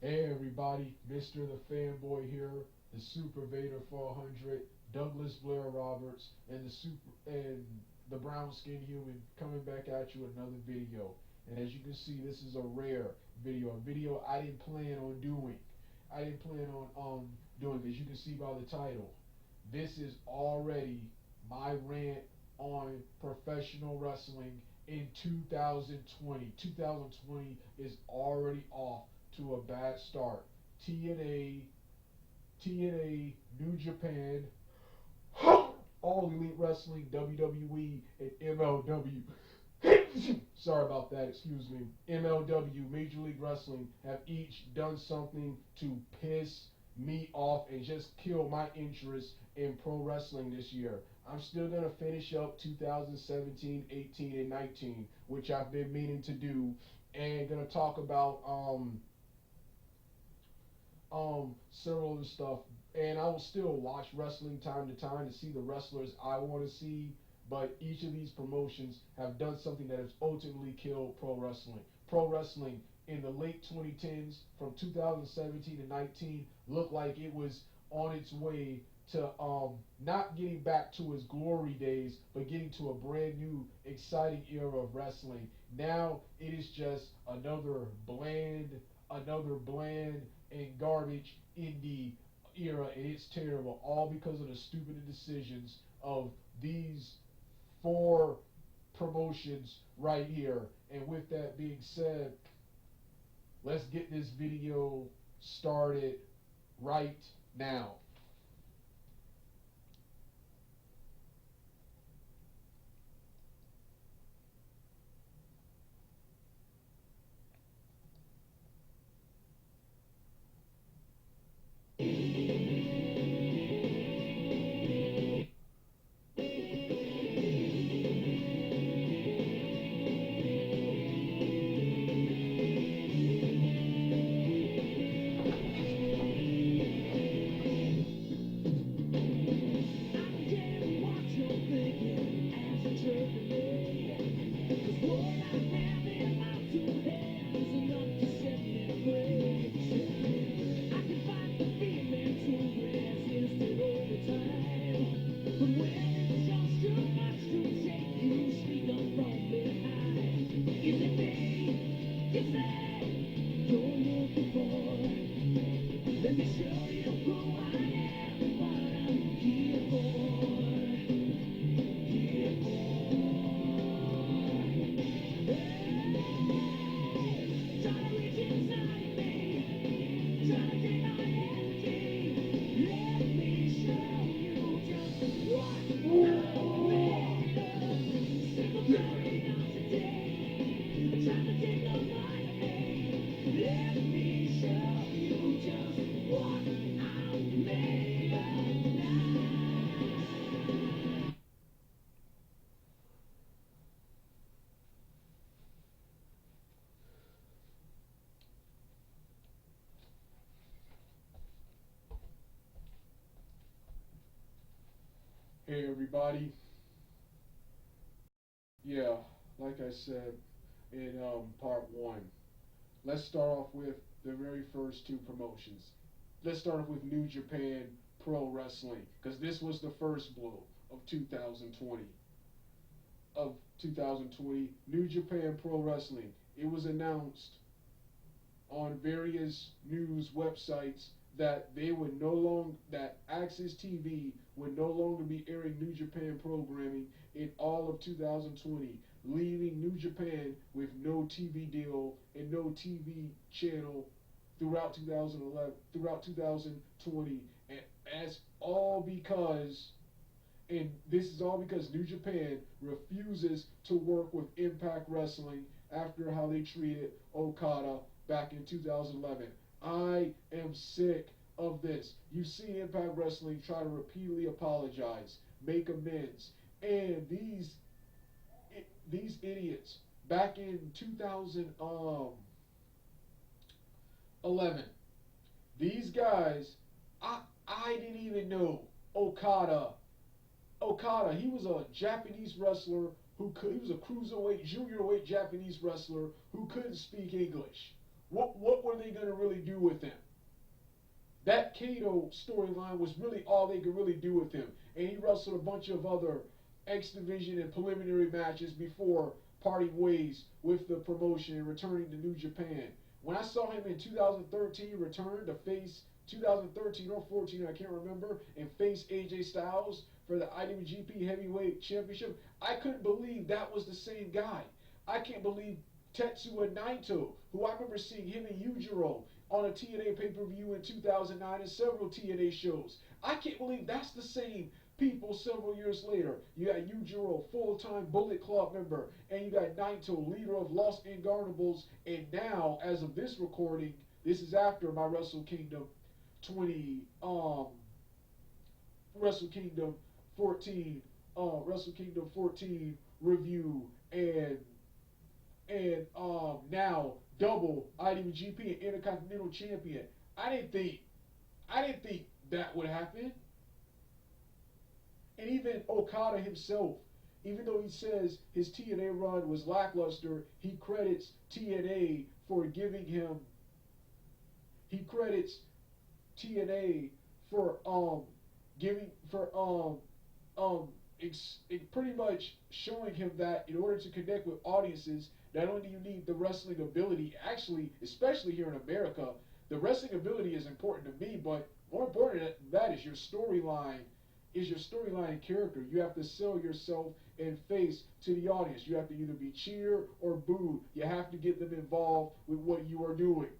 Hey everybody, Mrthefanboy here, the Super Vader 400, Douglas Blair Roberts, and the brown skinned human coming back at you with another video. And as you can see, this is a rare video, a video I didn't plan on doing. I didn't plan on doing, as you can see by the title. This is already my rant on professional wrestling in 2020. 2020 is already off to a bad start. TNA, TNA, New Japan, All Elite Wrestling, WWE, and MLW. Sorry about that, excuse me. MLW, Major League Wrestling, have each done something to piss me off and just kill my interest in pro wrestling this year. I'm still going to finish up 2017, 18, and 19, which I've been meaning to do, and going to talk about several of the stuff. And I will still watch wrestling time to time to see the wrestlers I want to see. But each of these promotions have done something that has ultimately killed pro wrestling. Pro wrestling in the late 2010s, from 2017 to 19, looked like it was on its way to not getting back to its glory days, but getting to a brand new, exciting era of wrestling. Now it is just another bland and garbage indie era, and it's terrible, all because of the stupid decisions of these four promotions right here. And with that being said, let's get this video started right now. Hey everybody. Yeah, like I said in part one, let's start off with the very first two promotions. Let's start off with New Japan Pro Wrestling, because this was the first blow of 2020. Of 2020, New Japan Pro Wrestling. It was announced on various news websites that they would no longer, that Access TV would no longer be airing New Japan programming in all of 2020, leaving New Japan with no TV deal and no TV channel throughout 2011, throughout 2020, and that's all because, and this is all because New Japan refuses to work with Impact Wrestling after how they treated Okada back in 2011. I am sick of this. You see Impact Wrestling try to repeatedly apologize, make amends, and these idiots back in 2011, these guys, I didn't even know Okada. He was a Japanese wrestler he was a cruiserweight, junior weight Japanese wrestler who couldn't speak English. What were they gonna really do with him? That Kato storyline was really all they could really do with him. And he wrestled a bunch of other X Division and preliminary matches before parting ways with the promotion and returning to New Japan. When I saw him in 2013 return to face 2013 or 14, I can't remember, and face AJ Styles for the IWGP Heavyweight Championship, I couldn't believe that was the same guy. I can't believe Tetsuya Naito, who I remember seeing him and Yujiro on a TNA pay-per-view in 2009 and several TNA shows. I can't believe that's the same people several years later. You got Yujiro, full-time Bullet Club member, and you got Naito, leader of Los Ingobernables, and now, as of this recording, this is after my Wrestle Kingdom 14, Wrestle Kingdom 14 review, and now double IWGP and Intercontinental Champion. I didn't think that would happen. And even Okada himself, even though he says his TNA run was lackluster, he credits TNA for giving him. He credits TNA for pretty much showing him that in order to connect with audiences, not only do you need the wrestling ability, actually, especially here in America, the wrestling ability is important to me, but more important than that is your storyline. Is your storyline and character. You have to sell yourself and face to the audience. You have to either be cheered or booed. You have to get them involved with what you are doing.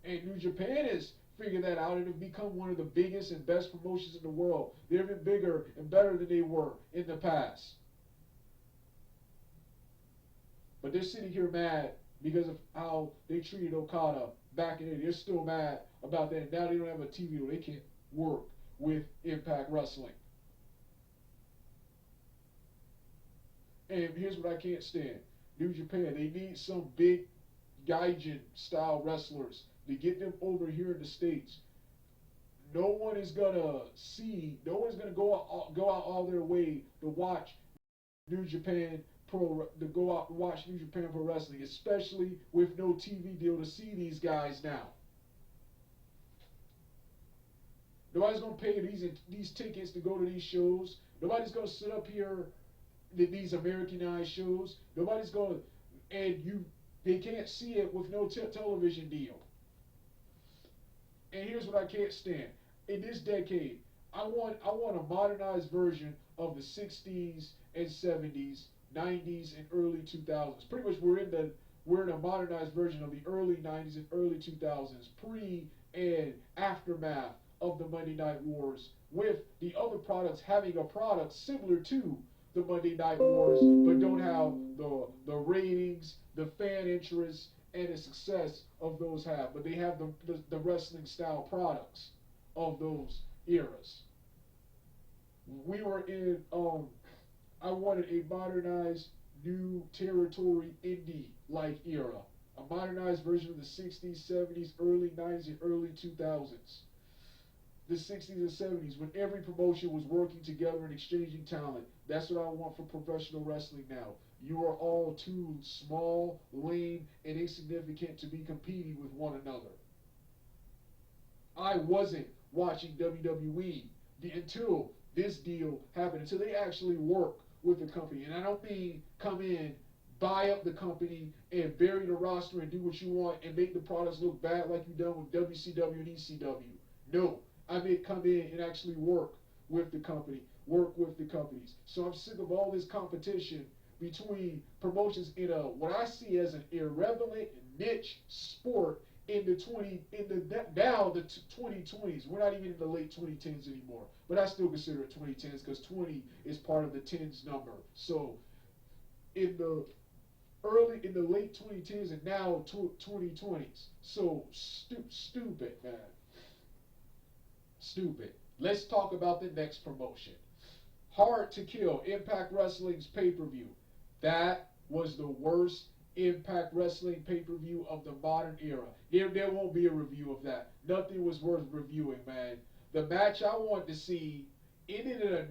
And New Japan has figured that out and have become one of the biggest and best promotions in the world. They're even bigger and better than they were in the past. But they're sitting here mad because of how they treated Okada back in the day. They're still mad about that. And now they don't have a TV where they can't work with Impact Wrestling. And here's what I can't stand. New Japan, they need some big Gaijin style wrestlers to get them over here in the States. No one is gonna go out all their way to watch New Japan go out and watch New Japan Pro Wrestling, especially with no TV deal to see these guys now. Nobody's going to pay these tickets to go to these shows. Nobody's going to sit up here at these Americanized shows. Nobody's going to, they can't see it with no television deal. And here's what I can't stand. In this decade, I want a modernized version of the 60s and 70s, 90s and early 2000s. Pretty much we're in a modernized version of the early 90s and early 2000s, pre and aftermath of the Monday Night Wars, with the other products having a product similar to the Monday Night Wars, but don't have the ratings, the fan interest, and the success of those have. But they have the wrestling style products of those eras. We were in, I wanted a modernized, new territory indie-like era. A modernized version of the 60s, 70s, early 90s, and early 2000s. The 60s and 70s, when every promotion was working together and exchanging talent. That's what I want for professional wrestling now. You are all too small, lame, and insignificant to be competing with one another. I wasn't watching WWE until this deal happened, until they actually work with the company. And I don't mean come in, buy up the company, and bury the roster and do what you want and make the products look bad like you've done with WCW and ECW. No. I mean come in and actually work with the company, work with the companies. So I'm sick of all this competition between promotions in what I see as an irrelevant niche sport in the 2020s. We're not even in the late 2010s anymore, but I still consider it 2010s because 20 is part of the tens number. So in the late 2010s and now 2020s. So stupid, man. Stupid. Let's talk about the next promotion. Hard to Kill, Impact Wrestling's pay-per-view. That was the worst Impact Wrestling pay-per-view of the modern era. There won't be a review of that. Nothing was worth reviewing, man. The match I wanted to see ended in a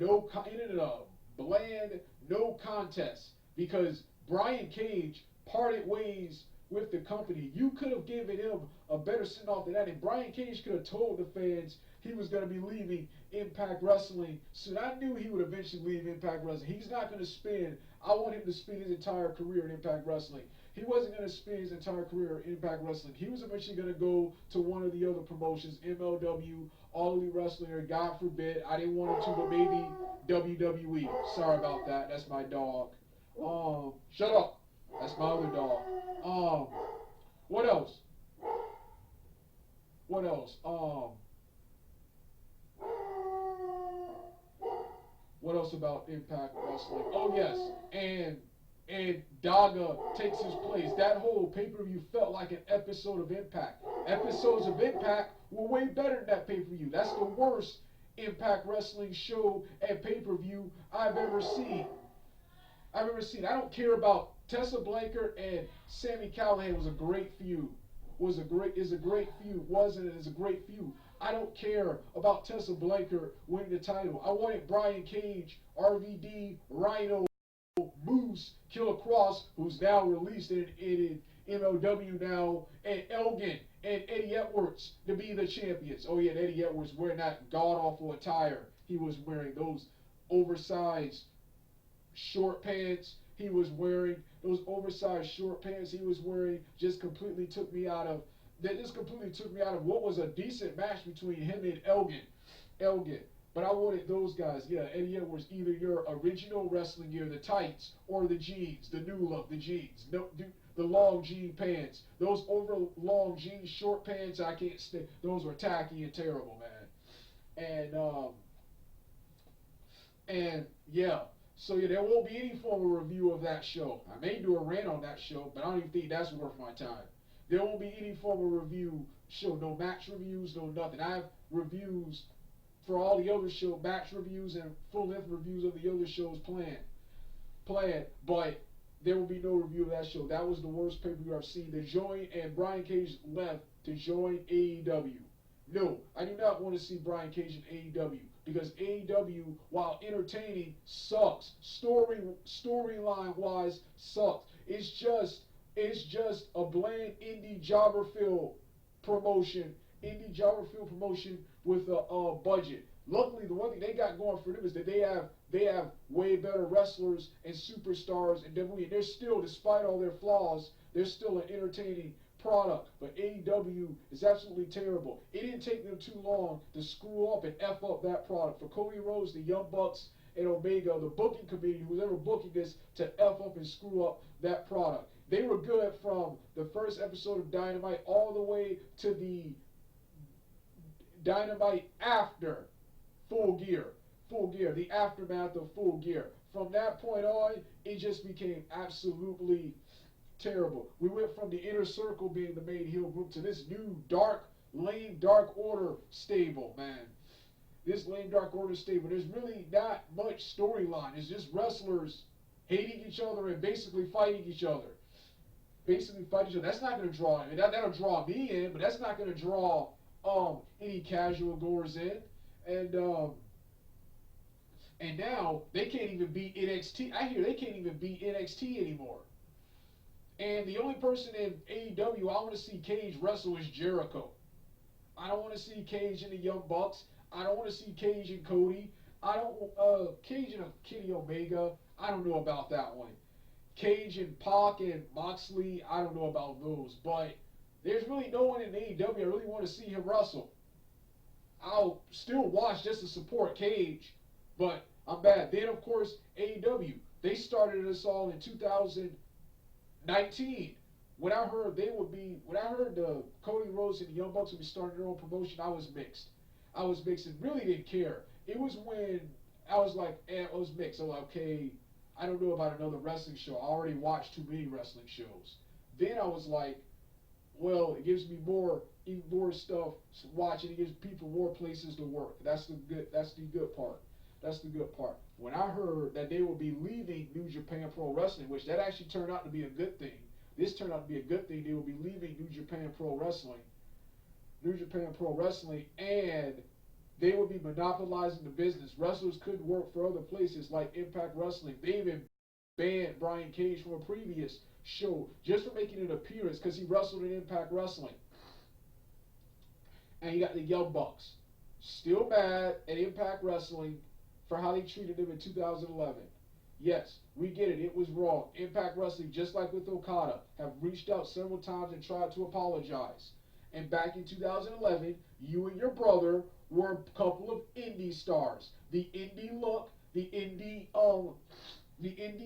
bland no contest because Brian Cage parted ways with the company. You could have given him a better send off than that, and Brian Cage could have told the fans he was going to be leaving Impact Wrestling. So I knew he would eventually leave Impact Wrestling. He's not going to spend. I want him to spend his entire career in Impact Wrestling. He wasn't going to spend his entire career in Impact Wrestling. He was eventually going to go to one of the other promotions, MLW, All Elite Wrestling, or God forbid, I didn't want him to, but maybe WWE. Sorry about that. That's my dog. Shut up. That's my other dog. What else? What else? What else about Impact Wrestling? Oh yes, and Daga takes his place. That whole pay-per-view felt like an episode of Impact. Episodes of Impact were way better than that pay-per-view. That's the worst Impact Wrestling show and pay-per-view I've ever seen. I don't care about Tessa Blanchard and Sami Callihan was a great feud. Is a great feud. Wasn't it? Is a great feud. I don't care about Tessa Blanchard winning the title. I wanted Brian Cage, RVD, Rhino, Moose, Killer Cross, who's now released in MLW now, and Elgin and Eddie Edwards to be the champions. Oh yeah, and Eddie Edwards wearing that god-awful attire. He was wearing those oversized short pants. He was wearing those oversized short pants he was wearing just completely took me out of what was a decent match between him and Elgin. But I wanted those guys, yeah, Eddie Edwards, either your original wrestling gear, the tights, or the jeans, the new look, the jeans, the long jean pants. Those over long jean short pants, I can't stand. Those were tacky and terrible, man. And yeah. So yeah, there won't be any form of review of that show. I may do a rant on that show, but I don't even think that's worth my time. There won't be any form of review show, no match reviews, no nothing. I have reviews for all the other show, match reviews and full-length reviews of the other shows planned, but there will be no review of that show. That was the worst pay-per-view I've seen. And Brian Cage left to join AEW. No, I do not want to see Brian Cage in AEW because AEW, while entertaining, sucks. Storyline-wise, sucks. It's just a bland indie jobber feel promotion with a budget. Luckily, the one thing they got going for them is that they have way better wrestlers and superstars in WWE. And they're still, despite all their flaws, they're still an entertaining product. But AEW is absolutely terrible. It didn't take them too long to screw up and F up that product. For Cody Rhodes, the Young Bucks, and Omega, the booking committee, who's ever booking this, to F up and screw up that product. They were good from the first episode of Dynamite all the way to the Dynamite after Full Gear, the aftermath of Full Gear. From that point on, it just became absolutely terrible. We went from the Inner Circle being the main heel group to this new lame Dark Order stable, man. This lame Dark Order stable. There's really not much storyline. It's just wrestlers hating each other and basically fighting each other. That's not going to draw. I mean, that'll draw me in, but that's not going to draw any casual goers in. And now they can't even beat NXT. I hear they can't even beat NXT anymore. And the only person in AEW I want to see Cage wrestle is Jericho. I don't want to see Cage in the Young Bucks. I don't want to see Cage and Cody. I don't Cage and Kenny Omega. I don't know about that one. Cage and Pac and Moxley. I don't know about those. But there's really no one in AEW I really want to see him wrestle. I'll still watch just to support Cage, but I'm bad. Then of course AEW. They started us all in 2019. When I heard the Cody Rhodes and the Young Bucks would be starting their own promotion, I was mixed. And really didn't care. It was when I was like, I was mixed. I was like, okay, I don't know about another wrestling show. I already watched too many wrestling shows. Then I was like, well, it gives me even more stuff to watch, and it gives people more places to work. That's the good part. When I heard that they would be leaving New Japan Pro Wrestling, which that actually turned out to be a good thing. This turned out to be a good thing. They will be leaving New Japan Pro Wrestling, and they would be monopolizing the business. Wrestlers couldn't work for other places like Impact Wrestling. They even banned Brian Cage from a previous show just for making an appearance because he wrestled in Impact Wrestling. And you got the Young Bucks. Still mad at Impact Wrestling for how they treated him in 2011. Yes, we get it. It was wrong. Impact Wrestling, just like with Okada, have reached out several times and tried to apologize. And back in 2011, you and your brother were a couple of indie stars. The indie look, the indie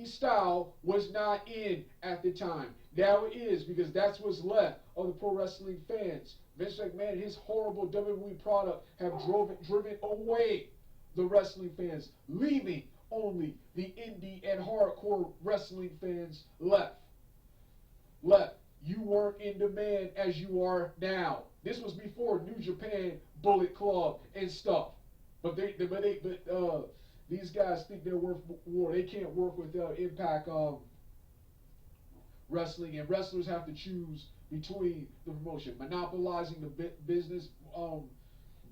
style was not in at the time. Now it is, because that's what's left of the pro wrestling fans. Vince McMahon and his horrible WWE product have driven away the wrestling fans, leaving only the indie and hardcore wrestling fans left. You weren't in demand as you are now. This was before New Japan, Bullet Club, and stuff. But these guys think they're worth war. They can't work with Impact Wrestling, and wrestlers have to choose between the promotion, monopolizing the business,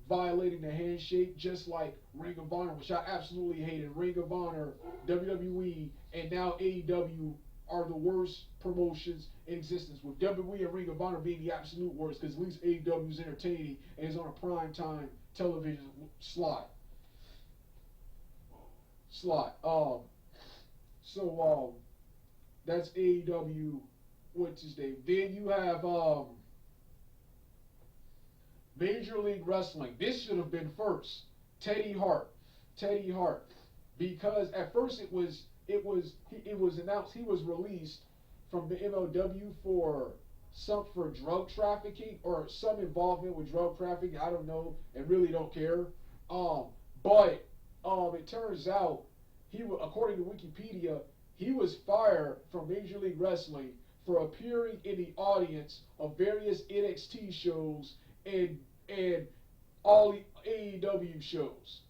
violating the handshake, just like Ring of Honor, which I absolutely hated. Ring of Honor, WWE, and now AEW are the worst promotions in existence, with WWE and Ring of Honor being the absolute worst, because at least AEW is entertaining and is on a prime time television slot. That's AEW. What's his name? Then you have Major League Wrestling. This should have been first. Teddy Hart, because at first it was announced he was released from the MLW for drug trafficking or some involvement with drug trafficking. I don't know, and really don't care. But it turns out according to Wikipedia, he was fired from Major League Wrestling for appearing in the audience of various NXT shows and all the AEW shows.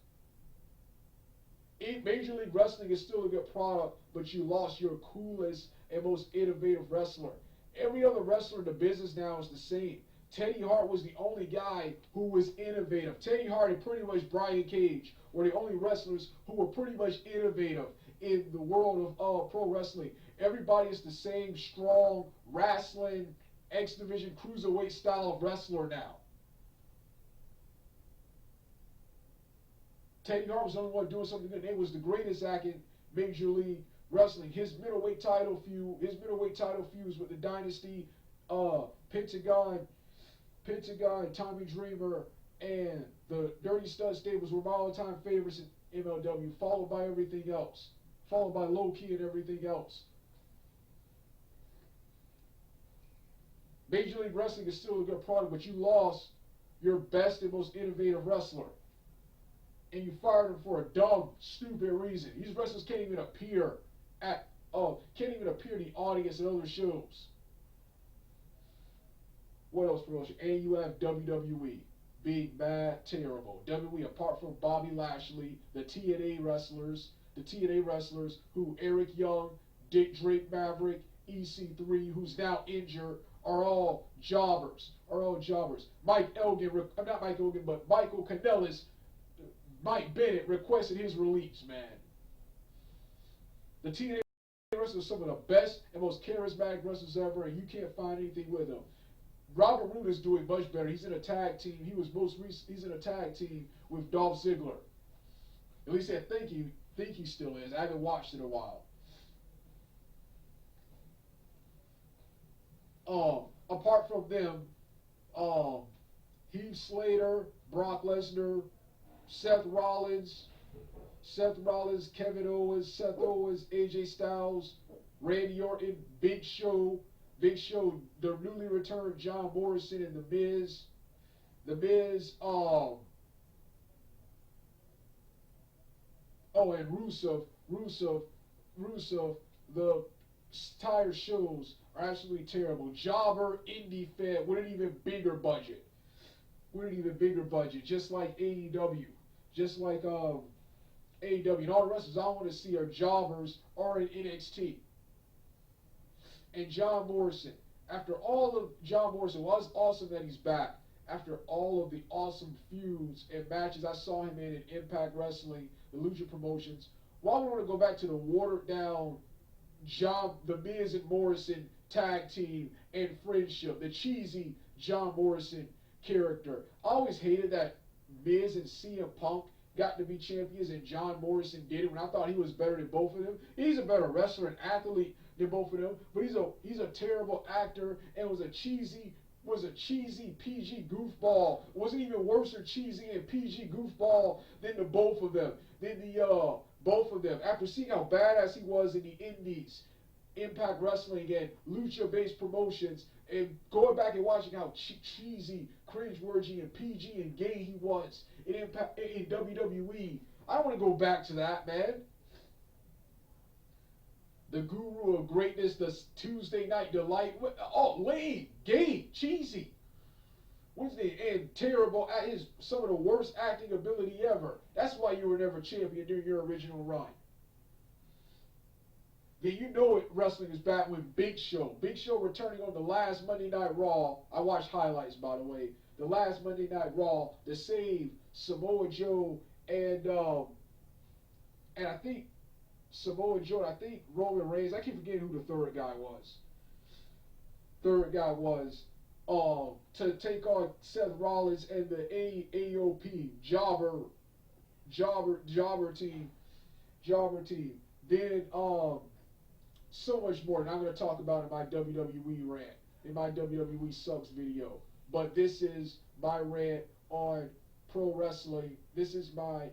Major League Wrestling is still a good product, but you lost your coolest and most innovative wrestler. Every other wrestler in the business now is the same. Teddy Hart was the only guy who was innovative. Teddy Hart and pretty much Brian Cage were the only wrestlers who were pretty much innovative in the world of pro wrestling. Everybody is the same strong, wrestling, X Division cruiserweight style of wrestler now. Teddy Hart was the only one doing something good. It was the greatest act in Major League Wrestling. His middleweight title feuds with the Dynasty, Pentagon, Tommy Dreamer, and the Dirty Stud Stables were my all-time favorites in MLW, followed by everything else. Followed by Low Key and everything else. Major League Wrestling is still a good product, but you lost your best and most innovative wrestler. And you fired him for a dumb, stupid reason. These wrestlers can't even appear in the audience at other shows. What else promotion? And you have WWE. Big, bad, terrible. WWE, apart from Bobby Lashley, the TNA wrestlers who Eric Young, Dick Drake Maverick, EC3, who's now injured, are all jobbers. Michael Kanellis, Mike Bennett requested his release, man. The TNA wrestlers are some of the best and most charismatic wrestlers ever, and you can't find anything with them. Robert Roode is doing much better. He's in a tag team. He's in a tag team with Dolph Ziggler. At least I think he still is. I haven't watched it in a while. Apart from them, Heath Slater, Brock Lesnar, Seth Rollins, Kevin Owens, Seth Owens, AJ Styles, Randy Orton, Big Show, the newly returned John Morrison, and The Miz, and Rusev, the entire shows are absolutely terrible. Jobber, Indie Fed, with an even bigger budget. Just like AEW. AEW. And all the wrestlers I want to see are jobbers or in NXT. And John Morrison. After all of John Morrison, well, it's awesome that he's back. After all of the awesome feuds and matches I saw him in Impact Wrestling, the Lucha Promotions, why would I want to go back to the watered down The Miz and Morrison tag team and friendship. The cheesy John Morrison character. I always hated that Miz and CM Punk got to be champions and John Morrison did it when I thought he was better than both of them. He's a better wrestler and athlete than both of them, but he's a terrible actor and was a cheesy PG goofball. Wasn't even worse or cheesy and PG goofball than the both of them. Both of them. After seeing how badass he was in the Indies, Impact Wrestling and lucha-based promotions, and going back and watching how cheesy, cringeworthy, and PG and gay he was in WWE, I don't want to go back to that, man. The Guru of Greatness, the Tuesday Night Delight. Oh, lame, gay, cheesy. What's the and terrible at his some of the worst acting ability ever. That's why you were never champion during your original run. Yeah, you know it. Wrestling is back with Big Show. Big Show returning on the last Monday Night Raw. I watched highlights, by the way. The last Monday Night Raw to save Samoa Joe and I think Samoa Joe. I think Roman Reigns. I keep forgetting who the third guy was. To take on Seth Rollins and the AOP Jobber team. Then so much more, and I'm going to talk about in my WWE rant, in my WWE subs video. But this is my rant on pro wrestling. This is my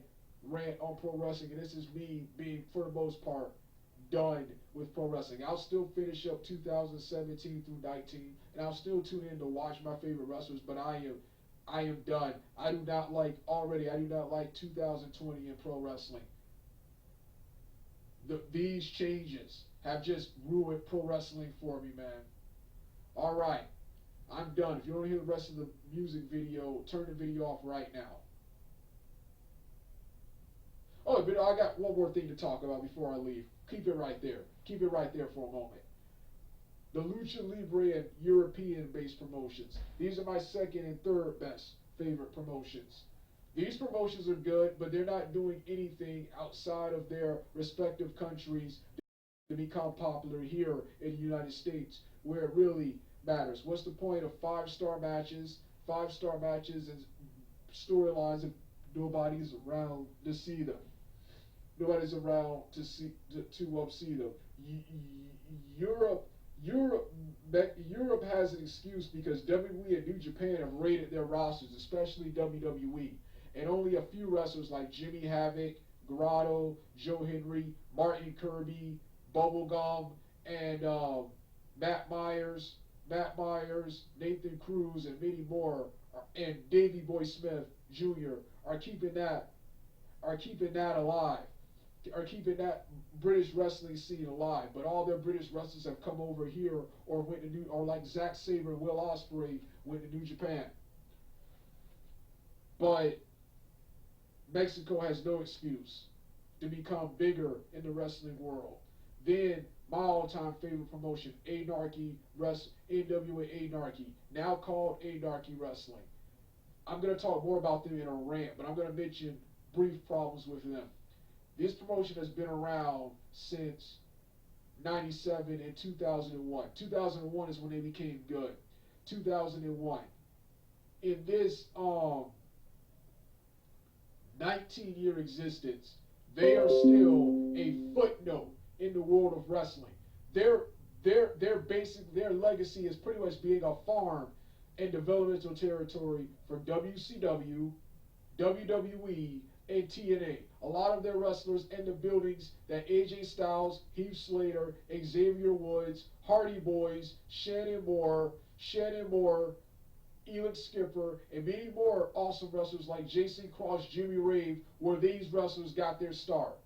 rant on pro wrestling, and this is me being, for the most part, done with pro wrestling. I'll still finish up 2017 through 19, and I'll still tune in to watch my favorite wrestlers, but I am done. I do not like 2020 in pro wrestling. These changes have just ruined pro wrestling for me, man. All right, I'm done. If you want to hear the rest of the music video, turn the video off right now. Oh, but I got one more thing to talk about before I leave. Keep it right there. Keep it right there for a moment. The Lucha Libre and European-based promotions. These are my second and third best favorite promotions. These promotions are good, but they're not doing anything outside of their respective countries to become popular here in the United States, where it really matters. What's the point of five-star matches and storylines if nobody's around to see them? Nobody's around to see them. Europe has an excuse because WWE and New Japan have raided their rosters, especially WWE. And only a few wrestlers like Jimmy Havoc, Grotto, Joe Henry, Martin Kirby, Bubblegum, and Matt Myers, Nathan Cruz, and many more, and Davey Boy Smith Jr. are keeping that alive, are keeping that British wrestling scene alive. But all their British wrestlers have come over here or went to like Zack Sabre and Will Ospreay went to New Japan. But Mexico has no excuse to become bigger in the wrestling world. Then my all-time favorite promotion, NWA Anarchy, now called Anarchy Wrestling. I'm going to talk more about them in a rant, but I'm going to mention brief problems with them. This promotion has been around since 97 and 2001. 2001 is when they became good. 2001. In this 19-year existence, they are still a footnote in the world of wrestling. Their legacy is pretty much being a farm and developmental territory for WCW, WWE, and TNA. A lot of their wrestlers in the buildings that AJ Styles, Heath Slater, Xavier Woods, Hardy Boys, Shannon Moore, Elix Skipper, and many more awesome wrestlers like Jason Cross, Jimmy Rave, where these wrestlers got their start.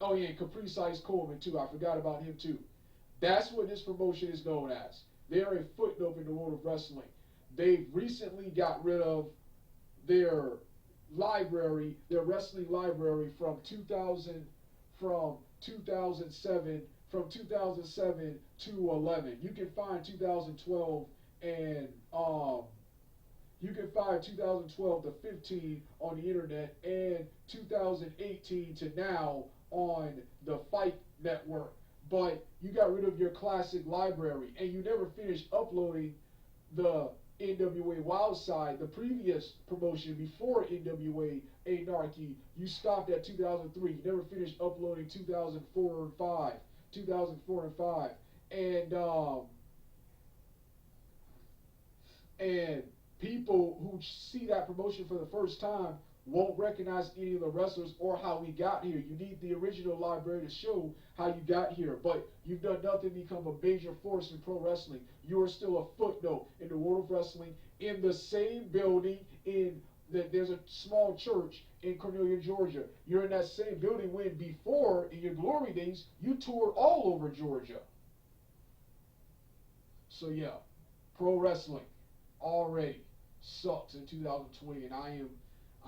Oh yeah, and Caprice Ice Coleman too. I forgot about him too. That's what this promotion is known as. They are a footnote in the world of wrestling. They've recently got rid of their wrestling library from 2007 to 11. You can find 2012 and you can find 2012 to 15 on the internet, and 2018 to now on the Fight Network. but you got rid of your classic library and you never finished uploading the NWA Wildside, the previous promotion before NWA Anarchy. You stopped at 2003. You never finished uploading 2004 and 5, 2004 and 5, and people who see that promotion for the first time won't recognize any of the wrestlers or how we got here. You need the original library to show how you got here, but you've done nothing to become a major force in pro wrestling. You are still a footnote in the world of wrestling in the same building there's a small church in Cornelia, Georgia. You're in that same building when before, in your glory days, you toured all over Georgia. So yeah, pro wrestling already sucks in 2020, and I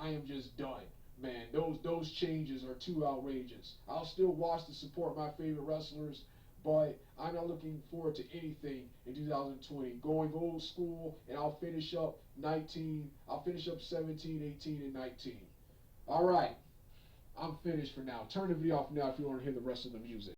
am just done, man. Those changes are too outrageous. I'll still watch to support my favorite wrestlers, but I'm not looking forward to anything in 2020. Going old school, and I'll finish up 19. I'll finish up 17, 18, and 19. All right, I'm finished for now. Turn the video off now if you want to hear the rest of the music.